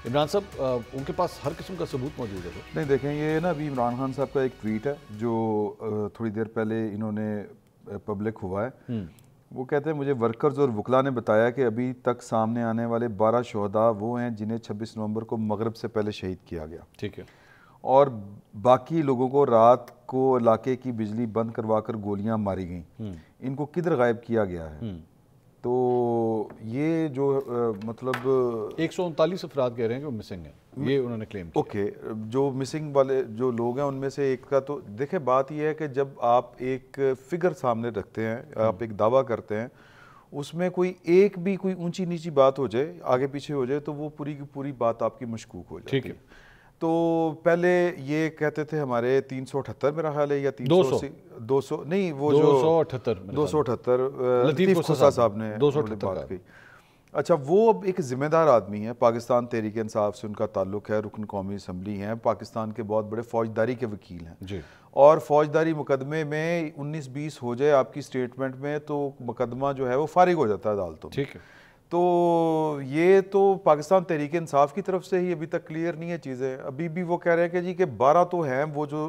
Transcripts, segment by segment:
इमरान साहब उनके पास हर किस्म का सबूत मौजूद है। नहीं देखें, ये ना अभी इमरान खान साहब का एक ट्वीट है जो थोड़ी देर पहले इन्होंने पब्लिक हुआ है। वो कहते हैं मुझे वर्कर्स और वकला ने बताया कि अभी तक सामने आने वाले 12 शहदा वो हैं जिन्हें 26 नवंबर को मगरिब से पहले शहीद किया गया। ठीक है। और बाकी लोगों को रात को इलाके की बिजली बंद करवा कर गोलियां मारी गई। इनको किधर गायब किया गया है? तो ये जो मतलब 139 अफराद कह रहे हैं कि वो मिसिंग है, ये उन्होंने क्लेम किया। ओके, जो मिसिंग वाले जो लोग हैं उनमें से एक का तो देखे, बात यह है कि जब आप एक फिगर सामने रखते हैं, आप एक दावा करते हैं, उसमें कोई एक भी कोई ऊंची नीची बात हो जाए, आगे पीछे हो जाए, तो वो पूरी की पूरी बात आपकी मशकूक हो जाती है। तो पहले ये कहते थे हमारे 378 मेरा ख्याल है, या 200 नहीं, वो 278 लतीफ़ खुसा साहब ने 278 बात की। अच्छा, वो अब एक ज़िम्मेदार आदमी है, पाकिस्तान तहरीक इंसाफ से उनका ताल्लुक़ है, रुकन कौमी असम्बली हैं, पाकिस्तान के बहुत बड़े फ़ौजदारी के वकील हैं जी। और फ़ौजदारी मुकदमे में 19-20 हो जाए आपकी स्टेटमेंट में तो मुकदमा जो है वो फारिग हो जाता है अदालतों में। ठीक है। तो ये तो पाकिस्तान तहरीक इंसाफ की तरफ से ही अभी तक क्लियर नहीं है चीज़ें। अभी भी वो कह रहे हैं कि जी कि 12 तो हैं वो जो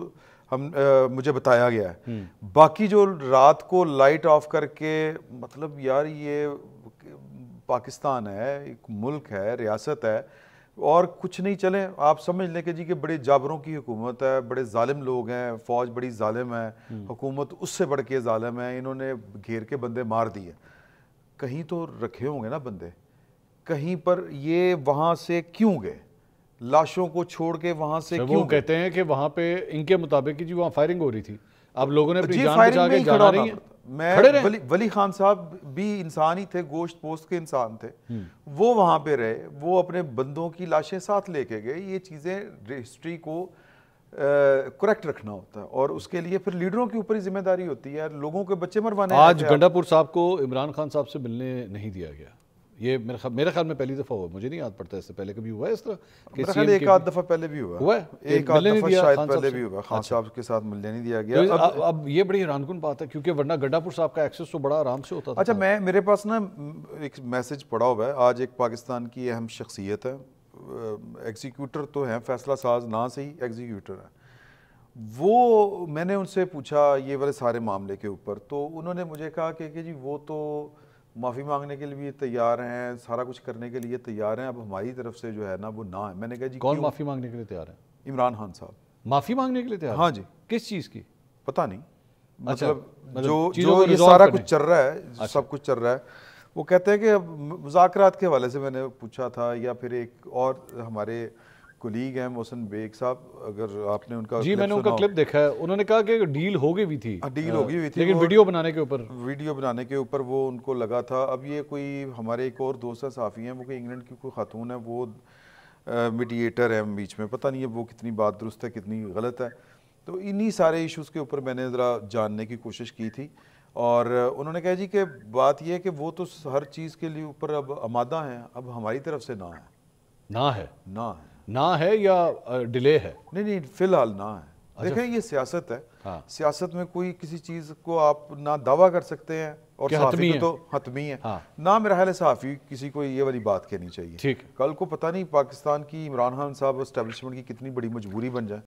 हम मुझे बताया गया है, बाकी जो रात को लाइट ऑफ करके, मतलब यार ये पाकिस्तान है, एक मुल्क है, रियासत है, और कुछ नहीं चले आप समझ लें कि जी कि बड़े जाबरों की हुकूमत है, बड़े जालिम लोग हैं, फ़ौज बड़ी जालिम है, हुकूमत उससे बढ़ के जालिम है, इन्होंने घेर के बंदे मार दिए। कहीं तो रखे होंगे ना बंदे, कहीं पर ये वहाँ से क्यों गए? लाशों को छोड़ के वहाँ से क्यों? वो कहते हैं कि वहाँ पे इनके मुताबिक जी वहाँ फायरिंग हो रही थी, अब लोगों ने अपनी जान बचा के जाना नहीं है। मैं वली खान साहब भी इंसान ही थे, गोश्त पोस्ट के इंसान थे, वो वहां पे रहे, वो अपने बंदों की लाशें साथ लेके गए। ये चीजें हिस्ट्री को करेक्ट रखना होता है, और उसके लिए फिर लीडरों के ऊपर ही जिम्मेदारी होती है, लोगों के बच्चे मरवाने। आज गंडापुर साहब को इमरान खान साहब से मिलने नहीं दिया गया, ये मेरे ख्याल में पहली दफा हुआ, मुझे नहीं याद पड़ता इससे पहले कभी हुआ है इस तरह? एक आध दफा पहले भी हुआ है, एक आध दफा शायद पहले भी हुआ, खान साहब के साथ मिलने नहीं दिया गया। तो अब ये बड़ी हैरानकुन बात है, क्योंकि वरना गंडापुर साहब का एक्सेस तो बड़ा आराम से होता था। अच्छा, मेरे पास ना एक मैसेज पड़ा हुआ है, आज एक पाकिस्तान की अहम शख्सियत है, एग्जीक्यूटर तो हैं, फैसला साज ना से ही एग्जीक्यूटर है, वो मैंने उनसे पूछा ये वाले सारे मामले के ऊपर, तो उन्होंने मुझे कहा कि जी वो तो माफ़ी मांगने के लिए भी तैयार हैं, सारा कुछ करने के लिए तैयार हैं, अब हमारी तरफ से जो है ना वो ना है। मैंने कहा जी कौन माफ़ी मांगने के लिए तैयार है? इमरान खान साहब माफ़ी मांगने के लिए तैयार? हाँ जी। किस चीज़ की? पता नहीं, मतलब जो ये सारा कुछ चल रहा है, सब कुछ चल रहा है। वो कहते हैं कि मुज़ाकरात के हवाले से मैंने पूछा था, या फिर एक और हमारे कोलीग हैं मोहसिन बेग साहब, अगर आपने उनका जी मैंने उनका क्लिप देखा है, उन्होंने कहा कि डील हो गई भी थी, डील हो गई हुई थी, लेकिन वीडियो बनाने के ऊपर वो उनको लगा था। अब ये कोई हमारे एक और दोस्त है साफ़ी हैं, वो कोई इंग्लैंड की कोई खातून है, वो मीडिएटर है बीच में, पता नहीं है वो कितनी बात दुरुस्त है कितनी गलत है। तो इन्हीं सारे इश्यूज़ के ऊपर मैंने ज़रा जानने की कोशिश की थी, और उन्होंने कहा जी कि बात यह है कि वो तो हर चीज़ के लिए ऊपर अब आमादा हैं, अब हमारी तरफ से ना है या डिले है? नहीं, फिलहाल ना है। देखें, ये सियासत है। हाँ। सियासत में कोई किसी चीज़ को आप ना दावा कर सकते हैं, और सहाफ़ी को तो हतमी है। हाँ। ना मेरा ख्याल है सहाफ़ी किसी को ये वाली बात कहनी चाहिए। ठीक, कल को पता नहीं पाकिस्तान की इमरान खान साहब एस्टेब्लिशमेंट की कितनी बड़ी मजबूरी बन जाए।